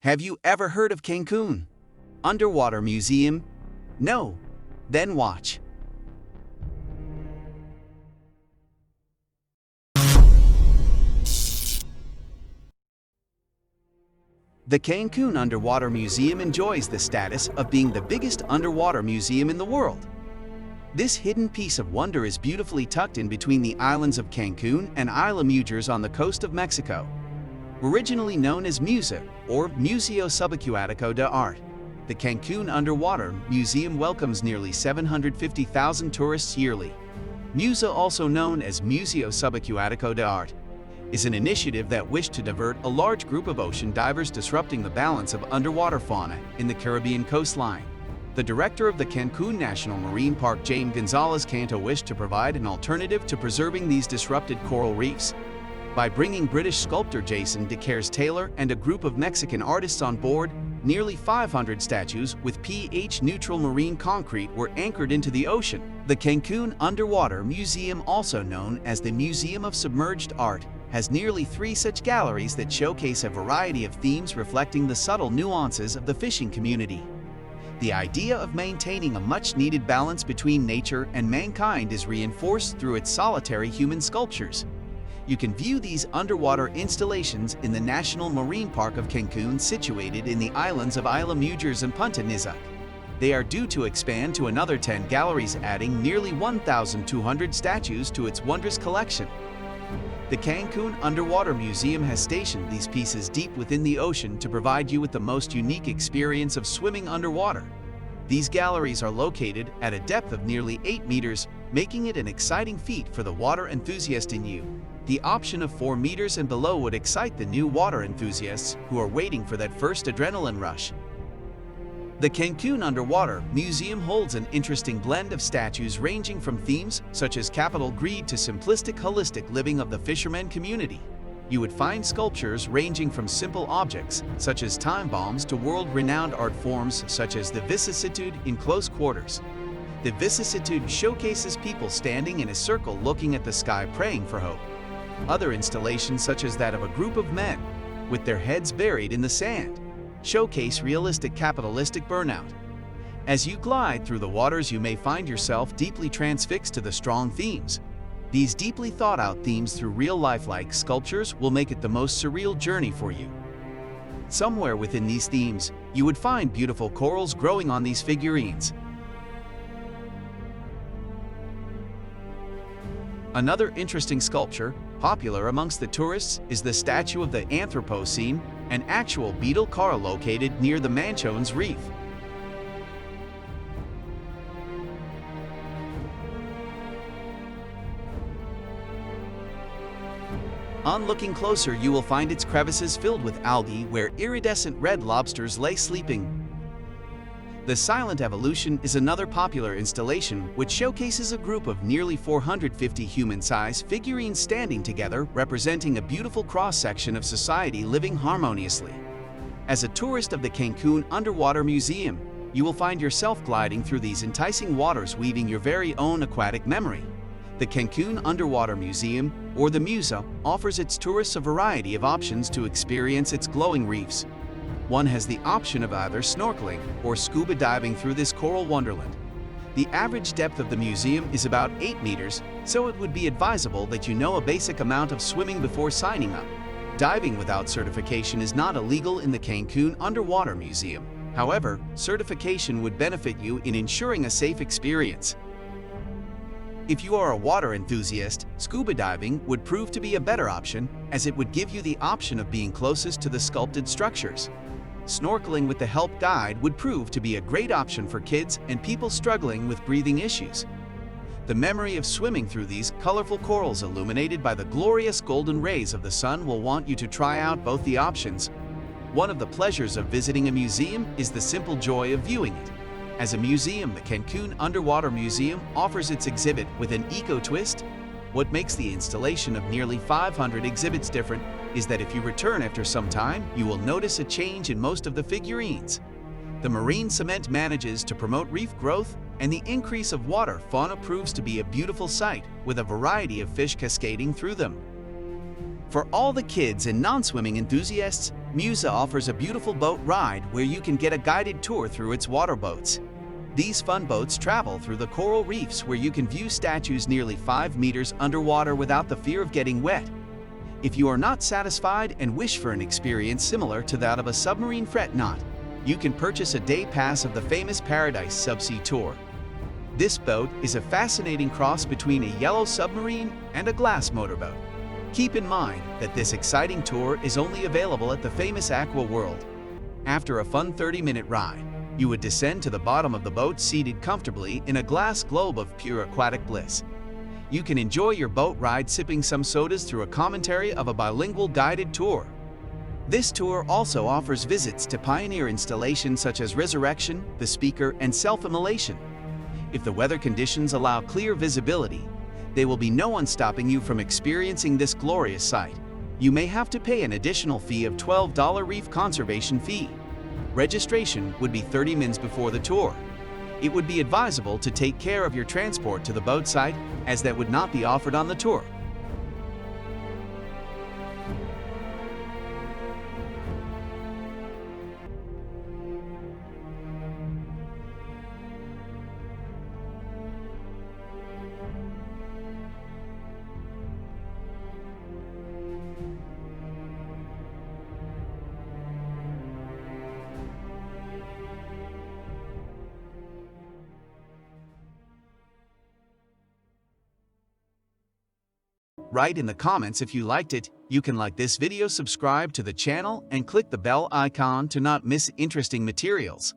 Have you ever heard of Cancun? Underwater Museum? No? Then watch. The Cancun Underwater Museum enjoys the status of being the biggest underwater museum in the world. This hidden piece of wonder is beautifully tucked in between the islands of Cancun and Isla Mujeres on the coast of Mexico. Originally known as MUSA, or Museo Subacuático de Arte, the Cancun Underwater Museum welcomes nearly 750,000 tourists yearly. MUSA, also known as Museo Subacuático de Arte, is an initiative that wished to divert a large group of ocean divers disrupting the balance of underwater fauna in the Caribbean coastline. The director of the Cancun National Marine Park, Jaime Gonzalez Canto, wished to provide an alternative to preserving these disrupted coral reefs. By bringing British sculptor Jason de Caires Taylor and a group of Mexican artists on board, nearly 500 statues with pH-neutral marine concrete were anchored into the ocean. The Cancun Underwater Museum, also known as the Museum of Submerged Art, has nearly 3 such galleries that showcase a variety of themes reflecting the subtle nuances of the fishing community. The idea of maintaining a much-needed balance between nature and mankind is reinforced through its solitary human sculptures. You can view these underwater installations in the National Marine Park of Cancun, situated in the islands of Isla Mujeres and Punta Nizuc. They are due to expand to another 10 galleries, adding nearly 1,200 statues to its wondrous collection. The Cancun Underwater Museum has stationed these pieces deep within the ocean to provide you with the most unique experience of swimming underwater. These galleries are located at a depth of nearly 8 meters, making it an exciting feat for the water enthusiast in you. The option of 4 meters and below would excite the new water enthusiasts who are waiting for that first adrenaline rush. The Cancun Underwater Museum holds an interesting blend of statues ranging from themes such as capital greed to simplistic holistic living of the fisherman community. You would find sculptures ranging from simple objects such as time bombs to world-renowned art forms such as the vicissitude in close quarters. The vicissitude showcases people standing in a circle looking at the sky praying for hope. Other installations, such as that of a group of men with their heads buried in the sand, showcase realistic capitalistic burnout. As you glide through the waters, you may find yourself deeply transfixed to the strong themes. These deeply thought-out themes through real lifelike sculptures will make it the most surreal journey for you. Somewhere within these themes, you would find beautiful corals growing on these figurines. Another interesting sculpture, popular amongst the tourists, is the statue of the Anthropocene, an actual beetle coral located near the Manchones Reef. On looking closer, you will find its crevices filled with algae where iridescent red lobsters lay sleeping. The Silent Evolution is another popular installation which showcases a group of nearly 450 human-sized figurines standing together, representing a beautiful cross-section of society living harmoniously. As a tourist of the Cancun Underwater Museum, you will find yourself gliding through these enticing waters, weaving your very own aquatic memory. The Cancun Underwater Museum, or the MUSA, offers its tourists a variety of options to experience its glowing reefs. One has the option of either snorkeling or scuba diving through this coral wonderland. The average depth of the museum is about 8 meters, so it would be advisable that you know a basic amount of swimming before signing up. Diving without certification is not illegal in the Cancun Underwater Museum. However, certification would benefit you in ensuring a safe experience. If you are a water enthusiast, scuba diving would prove to be a better option, as it would give you the option of being closest to the sculpted structures. Snorkeling with the help guide would prove to be a great option for kids and people struggling with breathing issues. The memory of swimming through these colorful corals illuminated by the glorious golden rays of the sun will want you to try out both the options. One of the pleasures of visiting a museum is the simple joy of viewing it. As a museum, the Cancun Underwater Museum offers its exhibit with an eco-twist. What makes the installation of nearly 500 exhibits different is that if you return after some time, you will notice a change in most of the figurines. The marine cement manages to promote reef growth, and the increase of water fauna proves to be a beautiful sight, with a variety of fish cascading through them. For all the kids and non-swimming enthusiasts, MUSA offers a beautiful boat ride where you can get a guided tour through its water boats. These fun boats travel through the coral reefs where you can view statues nearly 5 meters underwater without the fear of getting wet. If you are not satisfied and wish for an experience similar to that of a submarine, fret not. You can purchase a day pass of the famous Paradise Subsea Tour. This boat is a fascinating cross between a yellow submarine and a glass motorboat. Keep in mind that this exciting tour is only available at the famous Aqua World. After a fun 30-minute ride, you would descend to the bottom of the boat seated comfortably in a glass globe of pure aquatic bliss. You can enjoy your boat ride sipping some sodas through a commentary of a bilingual guided tour. This tour also offers visits to pioneer installations such as Resurrection, the Speaker, and Self-Immolation. If the weather conditions allow clear visibility, there will be no one stopping you from experiencing this glorious sight. You may have to pay an additional fee of $12 reef conservation fee. Registration would be 30 minutes before the tour. It would be advisable to take care of your transport to the boat site, as that would not be offered on the tour. Write in the comments if you liked it. You can like this video, subscribe to the channel, and click the bell icon to not miss interesting materials.